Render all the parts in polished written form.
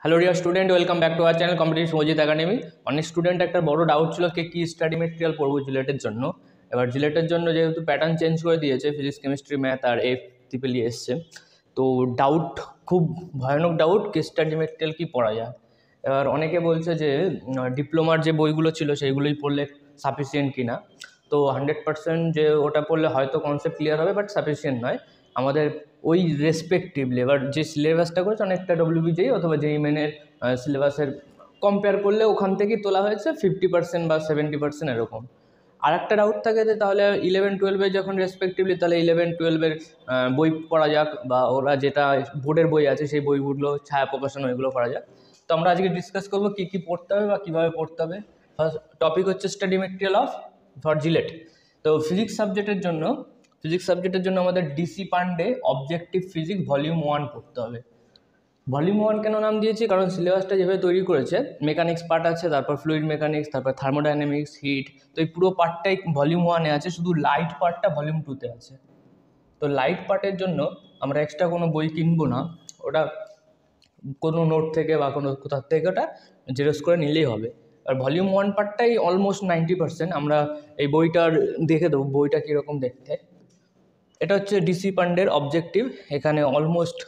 Hello dear student, welcome back to our channel competitive Majid academy. অনেক student একটা বড় doubt ছিল কি স্টাডি মেটেরিয়াল পড়বো জিলেটের জন্য। এবার জিলেটের জন্য যেহেতু প্যাটার্ন চেঞ্জ করে দিয়েছে, ফিজিক্স কেমিস্ট্রি ম্যাথ আর ট্রিপল এসছে, তো ডাউট খুব ভয়ানক ডাউট কি স্টাডি মেটেরিয়াল কী পড়া যায়। এবার অনেকে বলছে যে ডিপ্লোমার যে বইগুলো ছিল সেইগুলোই পড়লে সাফিসিয়েন্ট কিনা। তো 100% যে ওটা পড়লে হয়তো কনসেপ্ট ক্লিয়ার হবে, বাট সাফিসিয়েন্ট নয়। আমাদের ওই রেসপেক্টিভলি এবার যে সিলেবাসটা করেছে অনেকটা WBJEE অথবা JEE মেনের সিলেবাসের কম্পেয়ার করলে ওখান থেকেই তোলা হয়েছে 50% বা 70% এরকম। আর একটা ডাউট থাকে যে তাহলে 11-12 যখন রেসপেক্টিভলি, তাহলে 11-12 বই পড়া যাক, বা ওরা যেটা বোর্ডের বই আছে সেই বইগুলো ছায়া প্রকাশনা ওইগুলো পড়া যাক। তো আমরা আজকে ডিসকাস করবো কী কী পড়তে হবে বা কীভাবে পড়তে হবে। ফার্স্ট টপিক হচ্ছে স্টাডি মেটেরিয়াল ফর জিলেট। তো ফিজিক্স সাবজেক্টের জন্য আমাদের DC Pandey objective physics volume 1 পড়তে হবে। ভলিউম 1 কেন নাম দিয়েছি, কারণ সিলেবাসটা যেভাবে তৈরি করেছে, মেকানিক্স পার্ট আছে, তারপর ফ্লুইড মেকানিক্স, তারপর থার্মোডাইনামিক্স, হিট, তো এই পুরো পার্টটাই ভলিউম 1-এ আছে, শুধু লাইট পার্টটা ভলিউম 2-তে আছে। তো লাইট পার্টের জন্য আমরা এক্সট্রা কোনো বই কিনবো না, ওটা কোনো নোট থেকে বা কোনো কোথার থেকে ওটা জেরক্স করে নিলেই হবে। আর ভলিউম 1 পার্টটাই অলমোস্ট 90%। আমরা এই বইটার দেখে দেবো বইটা কীরকম দেখতে। এটা হচ্ছে DC পান্ডের অবজেক্টিভ। এখানে অলমোস্ট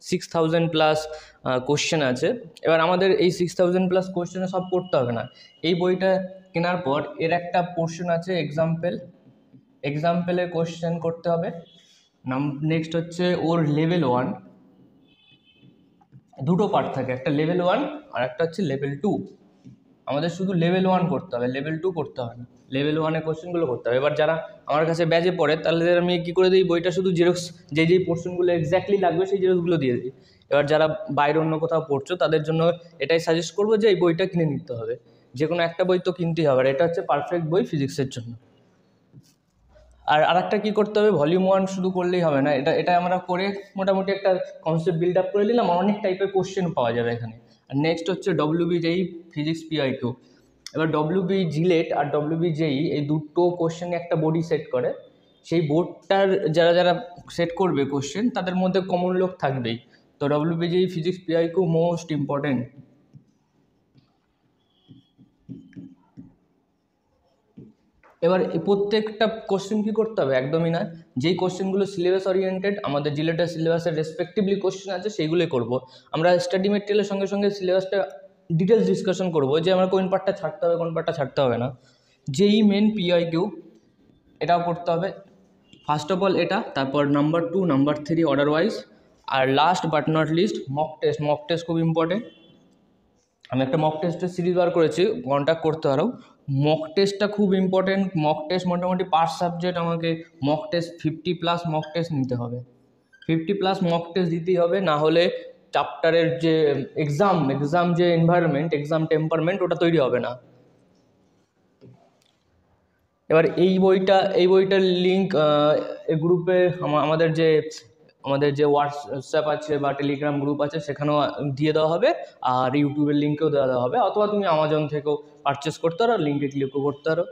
6000+ কোশ্চেন আছে। এবার আমাদের এই 6000+ কোশ্চেনে সব পড়তে হবে না। এই বইটা কেনার পর এর একটা পোর্শন আছে এক্সাম্পলের কোশ্চেন করতে হবে। নেক্সট হচ্ছে ওর লেভেল 1, দুটো পার্ট থাকে, একটা লেভেল 1 আর একটা হচ্ছে লেভেল 2। আমাদের শুধু লেভেল 1 করতে হবে, লেভেল 2 করতে হবে না। লেভেল 1-এর কোশ্চেনগুলো করতে হবে। এবার যারা আমার কাছে ব্যাচে পড়ে তাদের আমি কী করে দিই, বইটা শুধু জেরক্স যেই পোর্শনগুলো এক্স্যাক্টলি লাগবে সেই জেরক্সগুলো দিয়ে দিই। এবার যারা বাইরে অন্য কোথাও পড়ছো তাদের জন্য এটাই সাজেস্ট করবো যে এই বইটা কিনে নিতে হবে। যে কোনো একটা বই তো কিনতেই হবে, আর এটা হচ্ছে পারফেক্ট বই ফিজিক্সের জন্য। আর আরেকটা কী করতে হবে, ভলিউম 1 শুধু করলেই হবে না, এটা আমরা করে মোটামুটি একটা কনসেপ্ট বিল্ড আপ করে নিলাম, অনেক টাইপের কোশ্চেন পাওয়া যাবে এখানে। আর নেক্সট হচ্ছে WBJEE ফিজিক্স PIQ। এবার WB জিলেট আর WBJEE এই দুটো কোশ্চেনে একটা বোর্ডই সেট করে। সেই বোর্ডটার যারা সেট করবে কোশ্চেন, তাদের মধ্যে কমন লোক থাকবেই। তো WBJEE physics PIQ most important. এবার প্রত্যেকটা কোশ্চেন কী করতে হবে, একদমই না, যেই কোশ্চেনগুলো সিলেবাস ওরিয়েন্টেড, আমাদের জিলেটের সিলেবাসের রেসপেক্টিভলি কোশ্চেন আছে সেইগুলোই করবো। আমরা স্টাডি মেটেরিয়ালের সঙ্গে সঙ্গে সিলেবাসটা ডিটেলস ডিসকাশন করবো যে আমরা কোন পার্টটা ছাড়তে হবে, কোন পার্টটা ছাড়তে হবে না। JEE মেন PIQ এটাও করতে হবে ফার্স্ট অফ অল এটা, তারপর নাম্বার 2, নাম্বার 3 অর্ডার ওয়াইজ, আর last but not least mock test খুব ইম্পর্টেন্ট। আমি একটা মক টেস্টের সিরিজ বার করেছি, কন্ট্যাক্ট করতে পারো। মক টেস্টটা খুব ইম্পর্টেন্ট। মক টেস্ট মোটামুটি পার সাবজেক্ট আমাকে মক টেস্ট 50+ মক টেস্ট নিতে হবে। 50+ মক টেস্ট দিতেই হবে, না হলে চ্যাপ্টারের যে এক্সাম যে এনভায়রনমেন্ট, এক্সাম টেম্পারমেন্ট, ওটা তৈরি হবে না। এবার এই বইটার লিঙ্ক গ্রুপে আমাদের যে হোয়াটসঅ্যাপ আছে বা টেলিগ্রাম গ্রুপ আছে সেখানেও দিয়ে দেওয়া হবে, আর ইউটিউবের লিঙ্কেও দেওয়া হবে, অথবা তুমি আমাজন থেকেও পারচেস করতে পারো, লিঙ্কে ক্লিকও করতে পারো,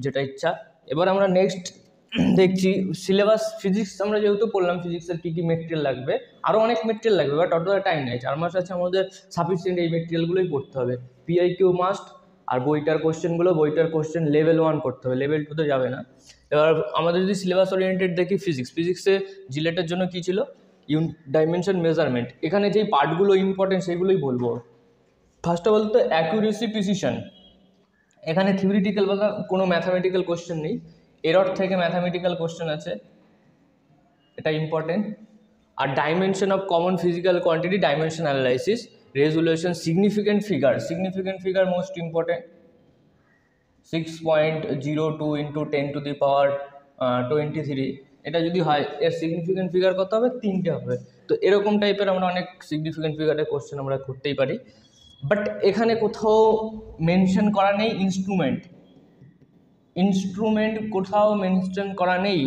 যেটা ইচ্ছা। এবার আমরা নেক্সট দেখছি সিলেবাস। ফিজিক্স আমরা যেহেতু পড়লাম, ফিজিক্সের কী কী মেটেরিয়াল লাগবে, আরও অনেক মেটেরিয়াল লাগবে, বাট অতটা টাইম নেই, 4 মাস আছে আমাদের, সাফিসিয়েন্ট এই মেটেরিয়ালগুলোই পড়তে হবে। PIQ মাস্ট, আর বইটার কোশ্চেন লেভেল 1 করতে হবে, লেভেল 2-তে যাবে না। এবার আমাদের যদি সিলেবাস ওরিয়েন্টেড দেখি, ফিজিক্সে জিলেটের জন্য কী ছিল, ডাইমেনশন মেজারমেন্ট। এখানে যেই পার্টগুলো ইম্পর্টেন্ট সেইগুলোই বলবো। ফার্স্ট অফ অল তো অ্যাকুরেসি, প্রিসিশন। এখানে থিওরিটিক্যাল বা কোনো ম্যাথামেটিক্যাল কোশ্চেন নেই, এরর থেকে ম্যাথামেটিক্যাল কোশ্চেন আছে, এটা ইম্পর্টেন্ট। আর dimension of common physical quantity, dimension analysis, resolution, significant figure most important. 6.02 × 10⁻23, এটা যদি হয়, এর সিগনিফিকেন্ট ফিগার কত হবে, 3টে হবে। তো এরকম টাইপের আমরা অনেক সিগনিফিকেন্ট ফিগারের কোশ্চেন আমরা করতেই পারি, বাট এখানে কোথাও মেনশন করা নেই ইনস্ট্রুমেন্ট কোথাও মেনশন করা নেই।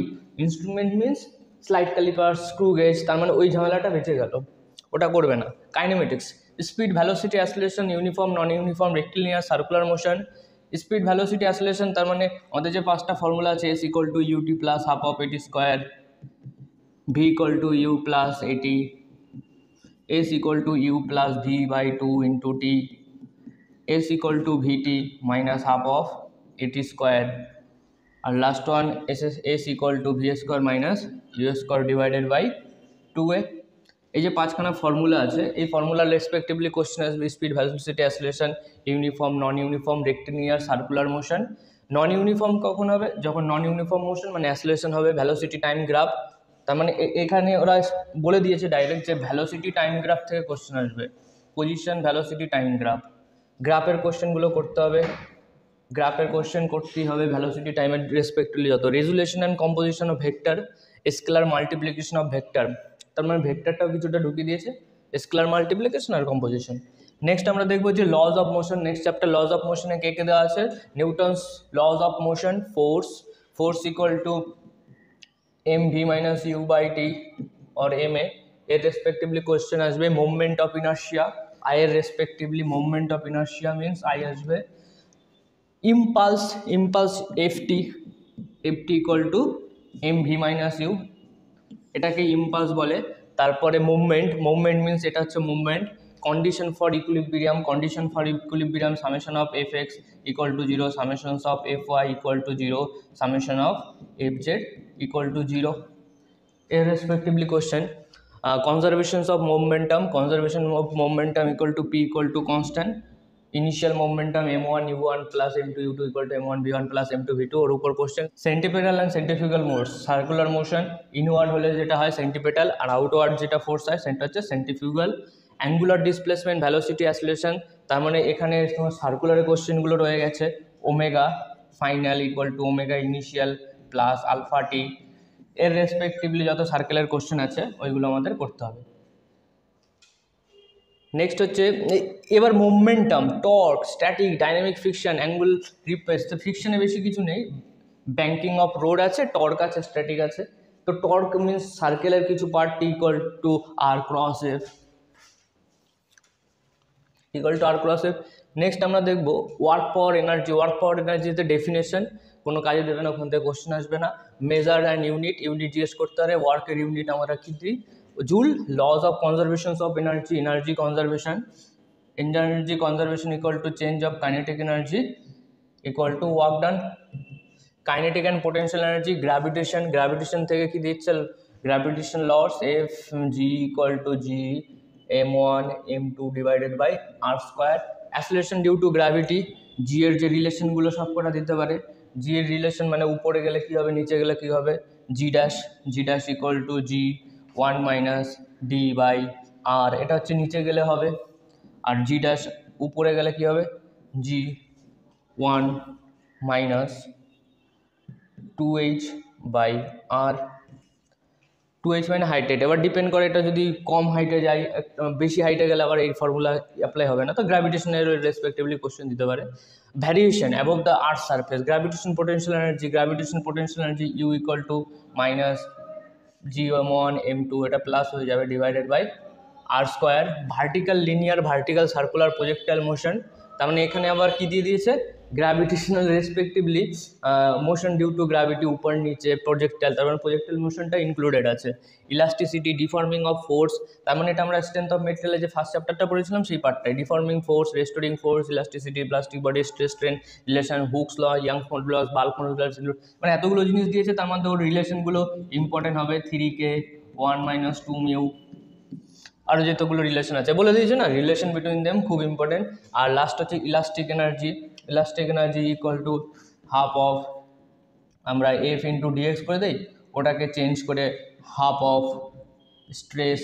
Instrument means slide calliper, screw gauge, তার মানে ওই ঝামেলাটা বেঁচে গেল, ওটা করবে না। Kinematics, speed, velocity, acceleration, uniform, non uniform, rectilinear, circular motion. Speed, velocity, acceleration, তার মানে আমাদের যে 5টা ফর্মুলা আছে, S = ut + ½ of at², V = u + at, S equal to U plus V by 2 into T, S equal to Vt minus half of At square, আর last one S equal to V square minus U square divided by 2a। এই যে পাঁচখানা formula আছে, এই ফর্মুলার respectively question আসবে speed, velocity, acceleration, uniform, non uniform, rectilinear, circular motion. নন uniform কখন হবে? যখন নন ইউনিফর্ম মোশন মানে অ্যাসিলেশন হবে, ভেলোসিটি টাইম গ্রাফ। তার মানে এখানে ওরা বলে দিয়েছে ডাইরেক্ট যে ভেলোসিটি টাইম গ্রাফ থেকে কোশ্চেন আসবে, পজিশন, ভেলোসিটি, টাইম গ্রাফ। গ্রাফের কোশ্চেনগুলো করতে হবে, গ্রাফের কোশ্চেন করতেই হবে, ভেলোসিটি টাইমের রেসপেক্টিভলি যত। Resolution and composition of vector, scalar multiplication of vector, তার মানে ভেক্টরটাও কিছুটা ঢুকিয়ে দিয়েছে, স্কেলার মাল্টিপ্লিকেশন আর কম্পোজিশন। নেক্সট আমরা দেখবো যে laws of motion, next chapter laws of মোশনে কে কে দেওয়া আছে? Newton's laws of motion, force equal to mv minus u by t और ma, এর রেসপেক্টিভলি কোশ্চেন আসবে। মুভমেন্ট অফ ইনার্শিয়া, আই এর respectively movement of inertia means I আসবে। Impulse ft equal to mv minus u, এটাকে impulse বলে। তারপরে movement means এটা হচ্ছে movement. Condition for equilibrium, summation of fx equal to 0, summations of fy equal to 0, summation of fz equal to 0, এর respectively question. Conservations of momentum equal to p equal to constant. Initial momentum m1 u1 plus m2 u2 equal to m1 v1 plus m2 v2, ওর উপর question. Centripetal and centrifugal modes, circular motion inward হলে যেটা হয় সেন্টিপেটাল, আর outward যেটা force হয় সেটা হচ্ছে centrifugal. Angular displacement, velocity, acceleration, তার মানে এখানে তোমার সার্কুলারের কোশ্চেনগুলো রয়ে গেছে। Omega final equal to omega initial plus alpha t, এর রেসপেক্টিভলি যত সার্কেলের কোশ্চেন আছে ওইগুলো আমাদের করতে হবে। নেক্সট হচ্ছে এবার momentum, torque, static, dynamic, friction, angle repose. তো ফ্রিকশনে বেশি কিছু নেই, ব্যাঙ্কিং অফ রোড আছে, টর্ক আছে, স্ট্যাটিক আছে। তো টর্ক মিনস সার্কেলের কিছু part T equal to r cross F, next আমরা দেখবো ওয়ার্ক পাওয়ার এনার্জিতে ডেফিনেশন, কোনো কাজে দেবে না, ওখান থেকে কোশ্চেন আসবে না। মেজার অ্যান্ড ইউনিট জিজ্ঞেস করতে পারে, ওয়ার্কের ইউনিট আমরা কি দিই? Joule. Laws of conservation of energy conservation equal to change of kinetic energy equal to work done. Kinetic and potential energy, gravitation থেকে কি দিচ্ছে? Gravitation laws F G equal to G m1 m2 divided by r square. Acceleration due to gravity, G এর যে রিলেশনগুলো সব কটা দিতে পারে। জি এর রিলেশন মানে উপরে গেলে কী হবে, নিচে গেলে কী হবে? G dash equal to G 1 minus d by r, এটা হচ্ছে নিচে গেলে হবে। আর জি ড্যাশ উপরে গেলে কী হবে? জি 1 minus 2h by R. 2h মানে হাইটে, এবার ডিপেন্ড করে এটা যদি কম হাইটে যায়, বেশি হাইটে গেলে আবার এই ফর্মুলা অ্যাপ্লাই হবে না। তো গ্র্যাভিটেশনের রেসপেক্টিভলি কোশ্চেন দিতে পারে। Variation above the earth surface, gravitation potential energy U equal to minus g1 m2, এটা প্লাস হয়ে যাবে divided by r square. Vertical circular projectile motion, তার মানে এখানে আবার কি দিয়ে দিয়েছে? Gravitational respectively motion due to gravity, উপর নিচে, প্রজেক্টাইল, তার মানে প্রজেক্টাইল মোশনটা ইনক্লুডেড আছে। ইলাস্টিসিটি, ডিফর্মিং অফ ফোর্স, তার মানে এটা আমরা স্ট্রেংথ অফ মেটেরিয়ালে যে ফার্স্ট চ্যাপ্টারটা পড়েছিলাম সেই পার্টটাই। Deforming force, restoring force, elasticity, plastic body, stress strain relation, Hooke's law, Young's modulus, bulk modulus, মানে এতগুলো জিনিস দিয়েছে, তার মধ্যে ওর রিলেশনগুলো ইম্পর্টেন্ট হবে। 3k 1 মাইনাস 2 মিউ, আরও যেতগুলো রিলেশন আছে বলে দিয়েছে না, রিলেশন বিটুইন দেম খুব ইম্পর্টেন্ট। আর লাস্ট হচ্ছে elastic energy equal to half of, আমরা এফ ইন্টু ডিএক্স করে দিই, ওটাকে চেঞ্জ করে half of stress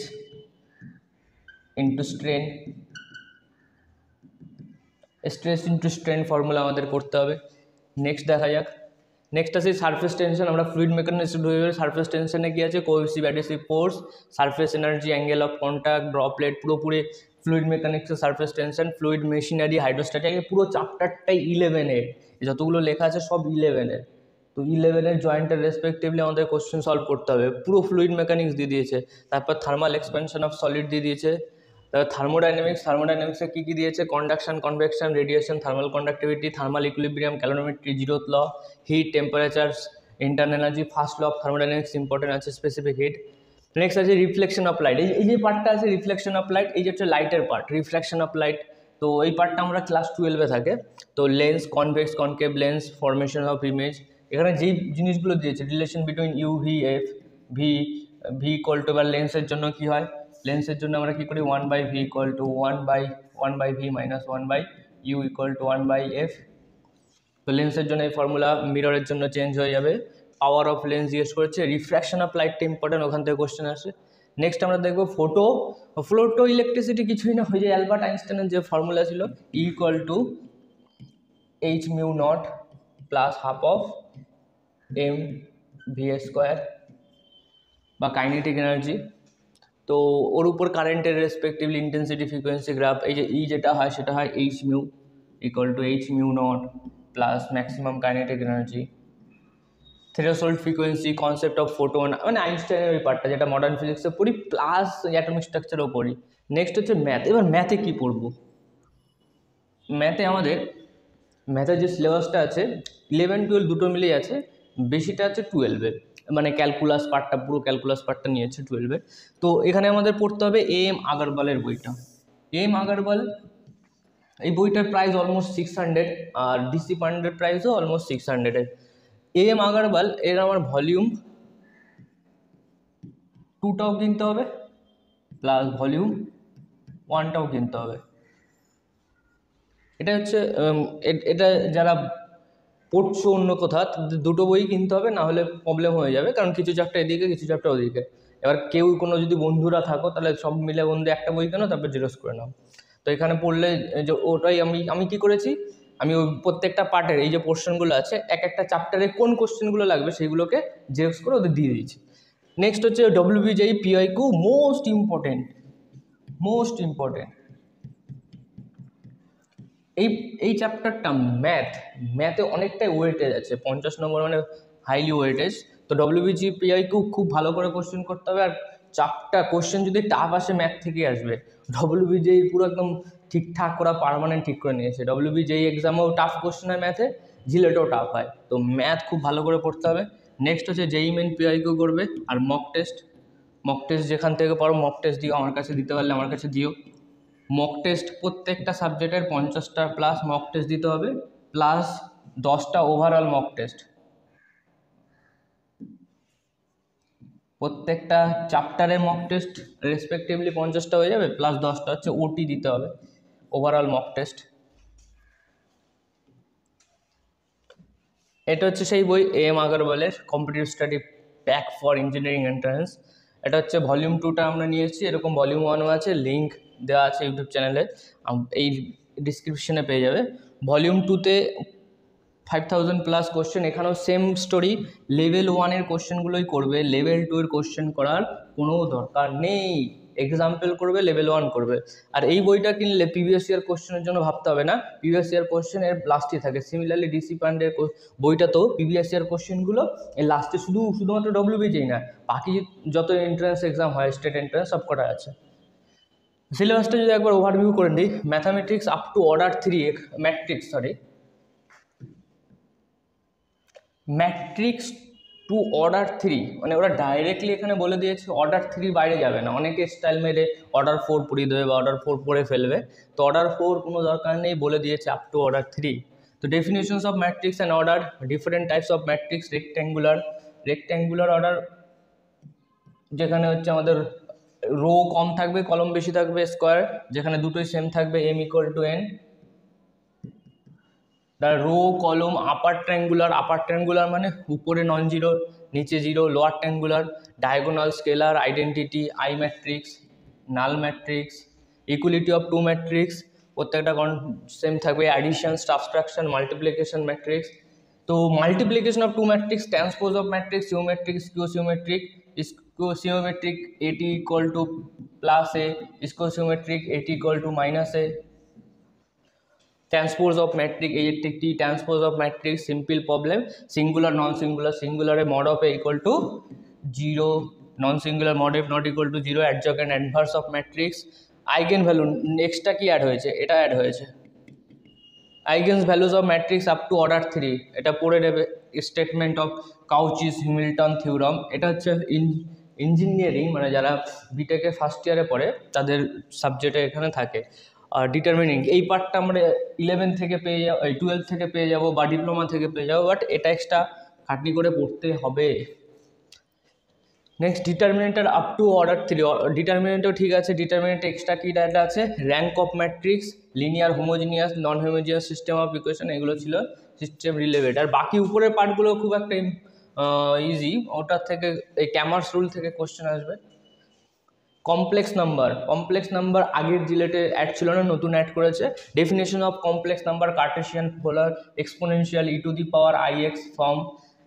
into strain formula আমাদের করতে হবে। নেক্সট দেখা যাক, নেক্সট আছে সারফেস টেনশন। আমরা ফ্লুইড মেকানিক্স সারফেস টেনশনে কি আছে? Cohesive adhesive force, surface energy, angle of contact, droplet, পুরোপুরি ফ্লুইড মেকানিক্সের surface tension, fluid machinery, hydrostatic, পুরো চ্যাপ্টারটাই 11-এর, যতগুলো লেখা আছে সব 11-এর। তো 11-এর জয়েন্টের রেসপেক্টিভলি আমাদের কোশ্চেন সলভ করতে হবে। পুরো ফ্লুইড মেকানিক্স দিয়ে দিয়েছে, তারপর থার্মাল এক্সপেনশন অফ সলিড দিয়ে দিয়েছে, তারপর থার্মোডাইনামিক্সে কী কী দিয়েছে? Conduction, convection, radiation, thermal conductivity, thermal equilibrium, calorimetry, zeroth law, heat, temperature, internal energy, first law of thermodynamics important আছে, স্পেসিফিক হিট। নেক্সট আছে রিফ্লেকশন অফ লাইট। এই যে পার্টটা আছে রিফ্লেকশন অফ লাইট, এই যে হচ্ছে লাইটের পার্ট, রিফ্লেকশন অফ লাইট। তো এই পার্টটা আমরা ক্লাস 12-এ থাকে। তো lens, convex concave lens, formation of image, এখানে যেই জিনিসগুলো দিয়েছে relation between U V F V, V equal to, এবার লেন্সের জন্য কি হয়, লেন্সের জন্য আমরা কী করি 1/v equal to 1/v minus 1/u equal to 1/f। তো লেন্সের জন্য এই ফর্মুলা, মিররের জন্য চেঞ্জ হয়ে যাবে। পাওয়ার অফ লেন্স জিজ্ঞেস করেছে, রিফ্র্যাকশন অফ লাইটটা ইম্পর্টেন্ট, ওখান থেকে কোশ্চেন আসে। নেক্সট আমরা দেখবো ফটো ইলেকট্রিসিটি কিছুই না, হয়ে যায় অ্যালবার্ট আইনস্টাইনের যে ফর্মুলা ছিল equal to h mu not plus half of m v square বা কাইনেটিক এনার্জি। তো ওর উপর কারেন্টের রেসপেক্টিভলি ইন্টেন্সিটি ফ্রিকোয়েন্সি গ্রাফ, এই যে ই যেটা হয় সেটা হয় h mu equal to h mu not plus maximum kinetic energy, threshold frequency, concept of photon, মানে আইনস্টাইনের ওই পার্টটা যেটা মডার্ন ফিজিক্সে পড়ি, প্লাস অ্যাটমিক স্ট্রাকচারও পড়ি। নেক্সট হচ্ছে ম্যাথ। এবার ম্যাথে কী পড়বো? ম্যাথের যে সিলেবাসটা আছে 11-12 দুটো মিলেই আছে, বেশিটা আছে 12-এর, মানে ক্যালকুলাস পার্টটা, পুরো ক্যালকুলাস পার্টটা নিয়েছে 12-এর। তো এখানে আমাদের পড়তে হবে AM আগরওয়ালের বইটা। AM আগরওয়াল এই বইটার প্রাইস অলমোস্ট 600, আর DC পান্ডের প্রাইসও অলমোস্ট 600। AM আগরওয়াল এর আমার ভলিউম 2টাও কিনতে হবে, প্লাস ভলিউম 1টাও কিনতে হবে। এটা হচ্ছে এটা যারা পড়ছো অন্য কোথাও, দুটো বই কিনতে হবে, না হলে প্রবলেম হয়ে যাবে, কারণ কিছু চ্যাপ্টার এদিকে কিছু চ্যাপ্টার ওদিকে। এবার কেউ কোনো যদি বন্ধুরা থাকো তাহলে সব মিলে বন্ধু একটা বই কেনো, তারপর জেরক্স করে নাও। তো এখানে পড়লে যে ওটাই আমি কি করেছি, আমি ওই প্রত্যেকটা পার্টের এই যে পোর্শনগুলো আছে, এক একটা চ্যাপ্টারে কোন কোশ্চেনগুলো লাগবে সেইগুলোকে জেরক্স করে ওদের দিয়ে দিয়েছি। নেক্সট হচ্ছে WBJEE PIQ, মোস্ট ইম্পর্টেন্ট। এই চ্যাপ্টারটা ম্যাথে অনেকটাই ওয়েটেজ আছে, 50 নম্বর মানে হাইলি ওয়েটেজ। তো WBJEE PIQ খুব ভালো করে কোশ্চেন করতে হবে, আর চারটা কোশ্চেন যদি টাফ আসে ম্যাথ থেকেই আসবে। WBJEE পুরো একদম ঠিকঠাক করা পার্মানেন্ট ঠিক করে নিয়েছে। WBJEE এক্সামেও টাফ কোশ্চেন হয় ম্যাথে, জিলেটেও টাফ হয়, তো ম্যাথ খুব ভালো করে পড়তে হবে। নেক্সট হচ্ছে JEE মেন PIQ করবে, আর মক টেস্ট যেখান থেকে পারো মক টেস্ট দিও, আমার কাছে দিতে পারলে আমার কাছে দিও। মক টেস্ট প্রত্যেকটা সাবজেক্টের 50টা প্লাস মক টেস্ট দিতে হবে, প্লাস 10টা ওভারঅল মক টেস্ট। প্রত্যেকটা চ্যাপ্টারের মক টেস্ট রেসপেক্টিভলি 50টা হয়ে যাবে, প্লাস 10টা হচ্ছে ওটি দিতে হবে, ওভারঅল মক টেস্ট। এটা হচ্ছে সেই বই AM আগরওয়ালের competitive study pack for engineering entrance. এটা হচ্ছে ভলিউম 2টা আমরা নিয়েছি, এরকম ভলিউম 1ও আছে, লিঙ্ক দেওয়া আছে ইউটিউব চ্যানেলে, এই ডিসক্রিপশনে পেয়ে যাবে। ভলিউম 2তে 5000 প্লাস কোশ্চেন, এখানেও সেম স্টোরি, লেভেল 1-এর কোশ্চেনগুলোই করবে, লেভেল 2-এর কোশ্চেন করার কোনো দরকার নেই। এক্সাম্পল করবে, লেভেল 1 করবে। আর এই বইটা কিনলে প্রিভিয়াস ইয়ার কোশ্চেনের জন্য ভাবতে হবে না, প্রিভিয়াস ইয়ার কোশ্চেন এর লাস্টে থাকে। সিমিলারলি DC পান্ডের বইটা তো প্রিভিয়াস ইয়ার কোশ্চেনগুলো এর লাস্টে শুধুমাত্র WBJEE না, বাকি যত এন্ট্রান্স এক্সাম হয়, স্টেট এন্ট্রান্স সব কটা আছে। সিলেবাসটা যদি একবার ওভারভিউ করে নিই, mathematics up to order 3, matrix to order 3, মানে ওরা ডাইরেক্টলি এখানে বলে দিয়েছে অর্ডার 3 বাইরে যাবে না। অনেকে স্টাইল মেরে অর্ডার 4 পড়িয়ে দেবে বা অর্ডার 4 পড়ে ফেলবে, তো অর্ডার 4 কোনো দরকার নেই, বলে দিয়েছে আপ টু অর্ডার 3। তো definitions of matrix and order, different types of matrix, rectangular order, যেখানে হচ্ছে আমাদের রো কম থাকবে, কলম বেশি থাকবে, স্কোয়ার যেখানে দুটোই সেম থাকবে, m = n। রো কলম আপার ট্রায়াঙ্গুলার মানে উপরে নন জিরো, নিচে zero, lower triangular, diagonal, scalar, identity, I matrix, null matrix, equality of two matrix, প্রত্যেকটা সেম থাকবে, অ্যাডিশন, সাবট্রাকশন, মাল্টিপ্লিকেশন ম্যাট্রিক্স। তো multiplication of two matrix, transpose of matrix, symmetric, skew symmetric, AT = +A, skew symmetric, AT = -A। Transpose of matrix, এই একটি transpose of matrix, simple problem, singular non singular, সিঙ্গুলারে mod of A = 0, non singular mod F not equal to 0, adjoint inverse of matrix, eigen value. নেক্সটটা কি add হয়েছে, এটা add হয়েছে eigens values of matrix up to order 3, এটা পড়ে নেবে। Statement of Cauchy's Hamilton theorem, এটা হচ্ছে ইঞ্জিনিয়ারিং মানে যারা বিটেকে ফার্স্ট ইয়ারে পড়ে তাদের সাবজেক্টে এখানে থাকে। আর ডিটারমিনিং এই পার্টটা আমরা 11 থেকে পেয়ে যাবো, 12 থেকে পেয়ে যাবো বা ডিপ্লোমা থেকে পেয়ে যাবো, বাট এটা এক্সট্রা খাটনি করে পড়তে হবে। নেক্সট ডিটারমিনেন্টের আপ টু অর্ডার 3, ডিটারমিনেন্টও ঠিক আছে। ডিটারমিনেন্ট এক্সট্রা কী ডাটা আছে, rank of matrix, linear homogeneous, non homogeneous system of equation, এগুলো ছিল সিস্টেম রিলেভেন্ট। আর বাকি উপরের পার্টগুলো খুব একটা ইজি, ওটার থেকে এই ক্যামার্স রুল থেকে কোশ্চেন আসবে। কমপ্লেক্স নাম্বার আগের জিলেটে অ্যাড ছিল না, নতুন অ্যাড করেছে। Definition of complex number, Kardashian, polar, exponential, e to the power ix form,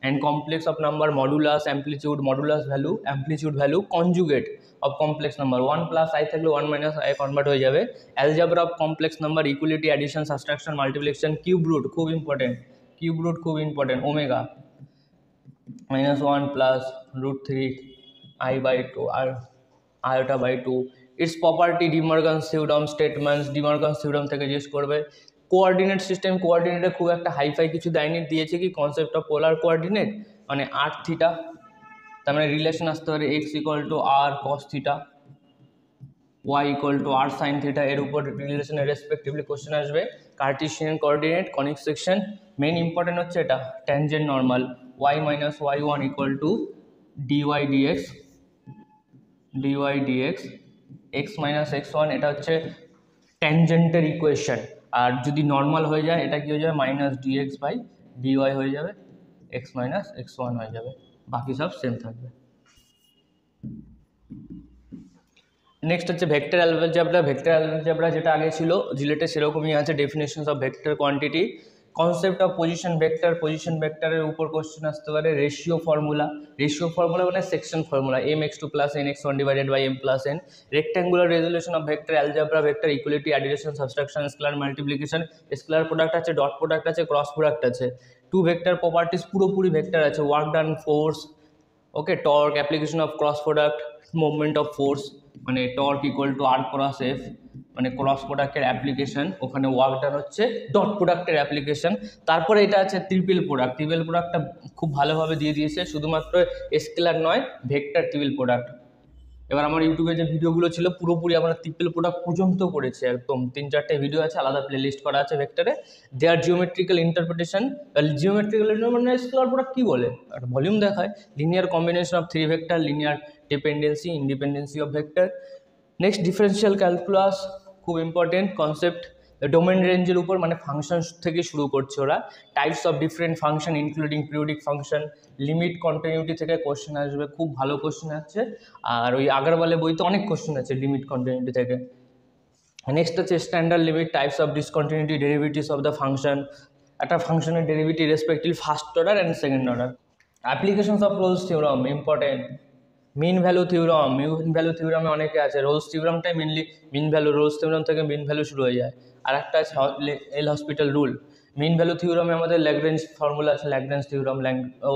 and complex of number, modulus, amplitude, modulus value, amplitude value, conjugate of complex number, 1 plus i থাকলে 1 minus i convert হয়ে যাবে। algebra of complex number, equality, addition, subtraction, multiplication, cube root খুব important, omega minus 1 plus root 3 i by 2 আর iota by 2, its property, De Morgan's theorem, statements, De Morgan's theorem থেকে জিজ্ঞেস করবে। Coordinate system, কোঅর্ডিনেটে খুব একটা hi fi কিছু দেয়নি, দিয়েছে কি কনসেপ্ট অফ পোলার কোঅর্ডিনেট, মানে r থিটা, তার মানে রিলেশন আসতে পারে x = r cos theta, y = r sin theta, এর উপর রিলেশনের রেসপেক্টিভলি কোশ্চেন আসবে। Kardashian coordinate, conic section, main important হচ্ছে এটা tangent normal, y - y1 = dy dx, x - x1, এটা হচ্ছে ট্যানজেন্টের ইকুয়েশন। আর যদি নর্মাল হয়ে যায় এটা কি হয়ে যাবে, -dx/dy হয়ে যাবে, x - x1 হয়ে যাবে, বাকি সব সেম থাকবে। নেক্সট হচ্ছে ভেক্টর অ্যালজেব্রা, যেটা আগে ছিল জিলেটে সেরকমই আছে। Definitions of vector quantity, concept of position ভেক্টরের উপর কোশ্চেন আসতে পারে। রেশিও ফর্মুলা মানে section formula, mx2 + nx1 / m + n, rectangular resolution of vector algebra, vector equality, addition, subtraction, scalar multiplication, scalar product আছে, ডট প্রোডাক্ট আছে, cross product আছে। Two vector properties, পুরোপুরি vector আছে, work done, force, okay, torque, application of cross product, movement of force, মানে torque = r × f, মানে cross প্রোডাক্টের application, ওখানে work done হচ্ছে ডট প্রোডাক্টের অ্যাপ্লিকেশন। তারপরে এটা আছে ট্রিপল প্রোডাক্টটা খুব ভালোভাবে দিয়ে দিয়েছে, শুধুমাত্র স্কেলার নয়, ভেক্টর ট্রিপল প্রোডাক্ট। এবার আমার ইউটিউবে যে ভিডিওগুলো ছিল পুরোপুরি আমরা ট্রিপল প্রোডাক্ট পর্যন্ত করেছি, একদম 3-4টে ভিডিও আছে, আলাদা প্লেলিস্ট করা আছে ভেক্টরে। দেয়ার জিওমেট্রিক্যাল ইন্টারপ্রিটেশন, মানে স্কেলার প্রোডাক্ট কী বলে, একটা ভলিউম দেখায়। Linear combination of 3 vector, linear dependency, independency of vector. Next differential calculus, খুব ইম্পর্টেন্ট কনসেপ্ট, ডোমেন রেঞ্জের উপর, মানে ফাংশন থেকে শুরু করছে ওরা। Types of different function including periodic function, limit, continuity থেকে কোশ্চেন আসবে, খুব ভালো কোশ্চেন আছে। আর ওই আগরওয়ালের বইতে অনেক কোশ্চেন আছে লিমিট কন্টিনিউটি থেকে। নেক্সট হচ্ছে standard limit, types of discontinuity, derivatives of the function, একটা ফাংশনের derivative respective first order and second order. Applications of Rolle's theorem, important. Mean value থিওরামে অনেকে আছে, রোলস থিওরামটাই mainly mean value, Rolle's theorem থেকে mean value শুরু হয়ে যায়। আর একটা আছে L hospital rule. Mean value থিওরামে আমাদের ল্যাগ্রেঞ্জ ফর্মুলা আছে, ল্যাগ্রেঞ্জ থিওরাম,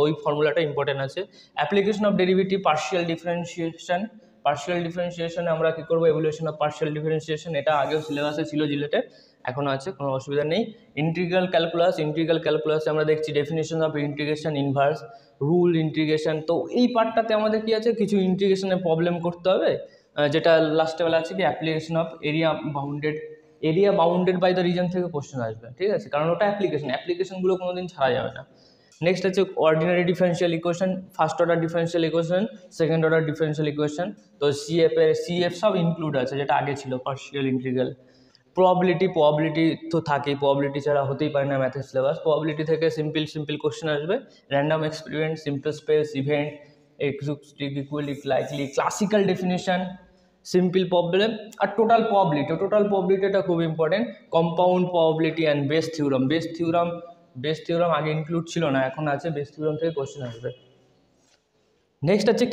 ওই ফর্মুলাটা ইম্পর্টেন্ট আছে। অ্যাপ্লিকেশন অফ ডেরিভেটিভ, পার্শিয়াল ডিফারেন্সিয়েশনে আমরা কী করবো, এভলিউশন অফ পার্শিয়াল ডিফারেন্সিয়েশন, এটা আগেও সিলেবাসে ছিল জিলেটে, এখনও আছে, কোনো অসুবিধা নেই। ইন্টিগ্রাল ক্যালকুলাসে আমরা দেখছি definition of integration, inverse, rule, integration. তো এই পার্টটাতে আমাদের কি আছে, কিছু ইন্টিগ্রেশনের প্রবলেম করতে হবে, যেটা লাস্টে বেলা আছে কি application of area bounded by the region থেকে কোশ্চেন আসবে, ঠিক আছে, কারণ ওটা অ্যাপ্লিকেশনগুলো কোনোদিন ছাড়া যাবে না। নেক্সট হচ্ছে ordinary differential equation, first order differential equation, second order differential equation. তো সিএফ সব ইনক্লুড আছে, যেটা আগে ছিল পার্শিয়াল ইন্টিগ্রাল। প্রবাবিলিটি তো থাকেই, প্রবাবিলিটি ছাড়া হতেই পারে না ম্যাথের সিলেবাস। প্রবাবিলিটি থেকে সিম্পল কোশ্চেন আসবে, random experiment, simple space, event, exhaustive, equality, likely, classical definition, simple problem, আর টোটাল প্রবাবিলিটিটা খুব important. Compound probability and Bayes theorem আগে ইনক্লুড ছিল না, এখন আছে, বেস থিওরাম থেকে কোশ্চেন আসবে। নেক্সট আছে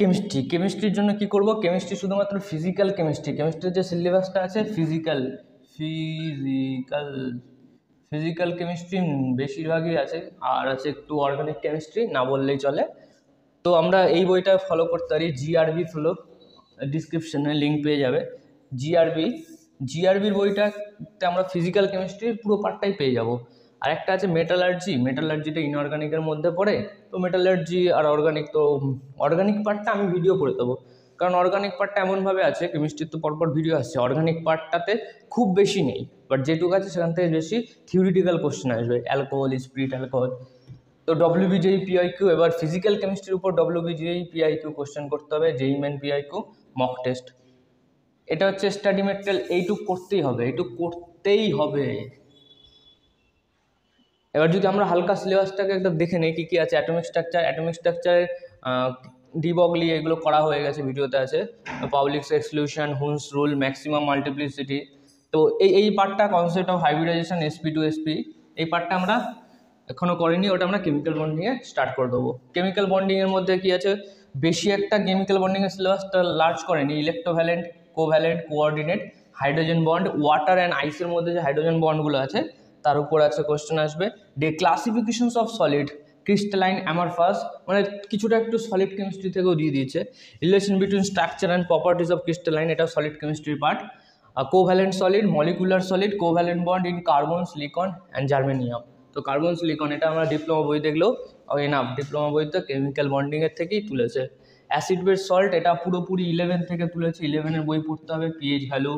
কেমিস্ট্রির জন্য কি করব, কেমিস্ট্রি শুধুমাত্র ফিজিক্যাল কেমিস্ট্রির যে সিলেবাসটা আছে ফিজিক্যাল কেমিস্ট্রি বেশিরভাগই আছে, আর আছে একটু অর্গানিক কেমিস্ট্রি, না বললেই চলে। তো আমরা এই বইটা ফলো করতে পারি, জিআরবি ফলো, ডিসক্রিপশনে লিঙ্ক পেয়ে যাবে। জিআরবির বইটাতে আমরা ফিজিক্যাল কেমিস্ট্রির পুরো পার্টটাই পেয়ে যাব। আর একটা আছে মেটালার্জিটা ইনঅর্গানিকের মধ্যে পড়ে, তো মেটালার্জি আর অর্গানিক, তো অর্গানিক পার্টটা আমি ভিডিও করে দেবো। কারণ অর্গানিক পার্টটা এমনভাবে আছে, কেমিস্ট্রির তো পরপর ভিডিও আসছে, অর্গানিক পার্টটাতে খুব বেশি নেই, বাট যেটুকু আছে সেখান থেকে বেশি থিওরিটিক্যাল কোশ্চেন আসবে, অ্যালকোহল, স্পিরিট অ্যালকোহল। তো ডব্লিউবিজেই পিআইকিউ, এবার ফিজিক্যাল কেমিস্ট্রির উপর ডব্লিউবিজেই পিআইকিউ কোশ্চেন করতে হবে, যেই মেন পিআইকিউ, মক টেস্ট। এটা হচ্ছে স্টাডি মেটেরিয়াল, এইটুক করতেই হবে, এইটুক করতেই হবে। এবার যদি আমরা হালকা সিলেবাসটাকে একটা দেখে নিই কী কী আছে। অ্যাটমিক স্ট্রাকচারে ডিবগলি এগুলো করা হয়ে গেছে, ভিডিওতে আছে। Pauli exclusion, Hund's rule, maximum multiplicity. তো এই পার্টটা, concept of hybridisation, sp to sp, এই পার্টটা আমরা এখনও করিনি, ওটা আমরা কেমিক্যাল বন্ডিংয়ে স্টার্ট করে দেবো। কেমিক্যাল বন্ডিংয়ের মধ্যে কী আছে, বেশি একটা কেমিক্যাল বন্ডিংয়ের সিলেবাসটা লার্জ করেনি। Electrovalent, covalent, coordinate, hydrogen bond, water and আইসের মধ্যে যে হাইড্রোজেন বন্ডগুলো আছে তার উপর আছে কোশ্চেন আসবে। Classifications of solid, crystalline, amorphous, মানে কিছুটা একটু সলিড কেমিস্ট্রি থেকেও দিয়ে দিয়েছে। Relation between structure and properties of crystalline, এটা সলিড কেমিস্ট্রির part. Covalent solid, molecular solid, covalent bond in carbon, silicon and germanium. তো কার্বন সিলিকন এটা আমরা ডিপ্লোমা বই দেখলেও এনাফ, ডিপ্লোমা বইতে কেমিক্যাল বন্ডিংয়ের থেকেই তুলেছে। অ্যাসিড বেস সল্ট, এটা পুরোপুরি 11 থেকে তুলেছে, 11-এর বই পড়তে হবে। পিএইচ ভ্যালু,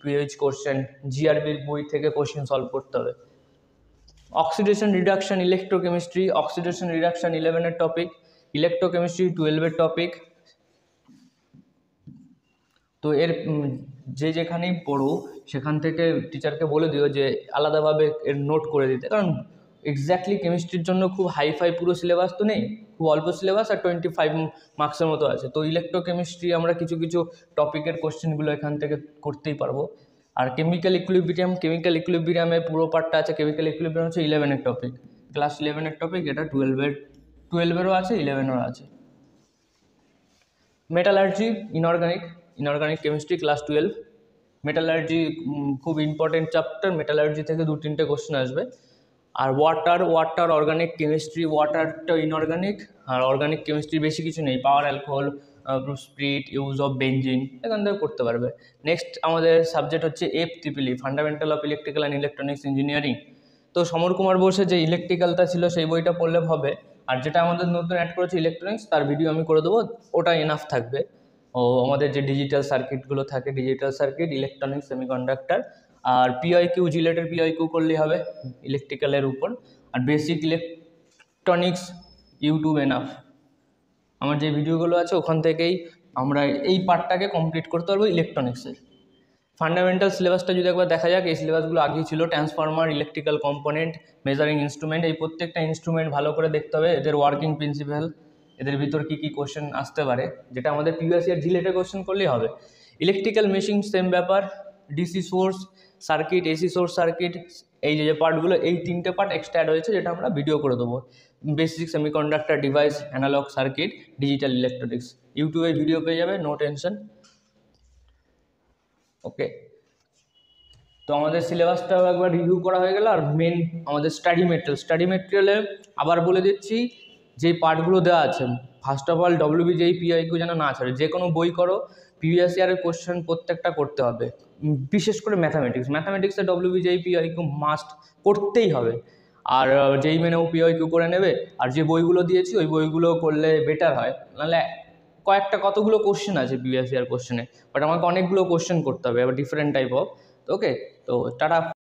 পিএইচ কোশ্চেন, জিআরবির বই থেকে কোশ্চেন সলভ করতে হবে। Oxidation reduction, electrochemistry, oxidation reduction 11-এর টপিক, ইলেকট্রোকেমিস্ট্রি 12-এর টপিক। তো এর যেখানেই পড়ো সেখান থেকে টিচারকে বলে দিও যে আলাদাভাবে এর নোট করে দিতে, কারণ এক্স্যাক্টলি কেমিস্ট্রির জন্য খুব হাইফাই পুরো সিলেবাস তো নেই, খুব অল্প সিলেবাস, আর 25 মার্কসের মতো আছে। তো ইলেকট্রোকেমিস্ট্রি আমরা কিছু কিছু টপিকের কোশ্চেনগুলো এখান থেকে করতেই পারবো। আর কেমিক্যাল ইকুইলিব্রিয়ামে পুরো পার্টটা আছে। কেমিক্যাল ইকুইলিব্রিয়াম হচ্ছে 11-এর টপিক, ক্লাস 11-এর টপিক, এটা 12-এরও আছে, 11-এরও আছে। Metallurgy, inorganic chemistry, class 12। Metallurgy খুব ইম্পর্টেন্ট চ্যাপ্টার, মেটালার্জি থেকে 2-3টে কোশ্চেন আসবে। আর ওয়াটার অর্গানিক কেমিস্ট্রি, ওয়াটারটা ইনঅর্গানিক, আর অর্গানিক কেমিস্ট্রি বেশি কিছু নেই, power, alcohol, spirit, use of benzene, এখান থেকে করতে পারবে। নেক্সট আমাদের সাবজেক্ট হচ্ছে FTPE, fundamental of electrical and electronics engineering. তো সমর কুমার বোসের যে ইলেকট্রিক্যালটা ছিল সেই বইটা পড়লে হবে, আর যেটা আমাদের নতুন অ্যাড করেছে ইলেকট্রনিক্স, তার ভিডিও আমি করে দেবো, ওটা এনাফ থাকবে। ও আমাদের যে ডিজিটাল সার্কিটগুলো থাকে, ডিজিটাল সার্কিট, ইলেকট্রনিক্স, সেমিকন্ডাক্টর, আর পিআইকিউ, জিলেটের পিআইকিউ করলেই হবে ইলেকট্রিক্যালের উপর। আর বেসিক ইলেকট্রনিক্স ইউটিউব এনাফ, আমার যে ভিডিওগুলো আছে ওখান থেকেই আমরা এই পার্টটাকে কমপ্লিট করতে পারবো ইলেকট্রনিক্সের। ফান্ডামেন্টাল সিলেবাসটা যদি একবার দেখা যাক, এই সিলেবাসগুলো আগেই ছিল। Transformer, electrical component, measuring instrument, এই প্রত্যেকটা ইনস্ট্রুমেন্ট ভালো করে দেখতে হবে, এদের ওয়ার্কিং প্রিন্সিপাল, এদের ভিতর কী কী কোশ্চেন আসতে পারে, যেটা আমাদের প্রিভিয়াস ইয়ার জিলেটের কোশ্চেন করলেই হবে। ইলেকট্রিক্যাল মেশিন সেম ব্যাপার, DC source circuit, AC source circuit, এই যে পার্টগুলো, এই 3টে পার্ট এক্সট্রা অ্যাড হয়েছে, যেটা আমরা ভিডিও করে দেবো। Basic semiconductor device, analog circuit, digital electronics, ইউটিউবে ভিডিও পেয়ে যাবে, নো টেনশন। ওকে, তো আমাদের সিলেবাসটাও একবার রিভিউ করা হয়ে গেল। আর মেন আমাদের স্টাডি মেটেরিয়ালে আবার বলে দিচ্ছি, যেই পার্টগুলো দেওয়া আছে, first of all WBJEE PIQ যেন না ছাড়ে, যে কোনো বই করো প্রিভিয়াস ইয়ারের কোশ্চেন প্রত্যেকটা করতে হবে, বিশেষ করে ম্যাথামেটিক্সে ডব্লিউবিজেই পিআইকিউ মাস্ট করতেই হবে। আর যেই মেনেও পিআইকিউ করে নেবে, আর যে বইগুলো দিয়েছি ওই বইগুলো করলে বেটার হয়, নাহলে কতগুলো কোশ্চেন আছে প্রিভিয়াস ইয়ার কোশ্চেনে, বাট আমাকে অনেকগুলো কোশ্চেন করতে হবে, আবার ডিফারেন্ট টাইপ অফ। ওকে, তো টাটা।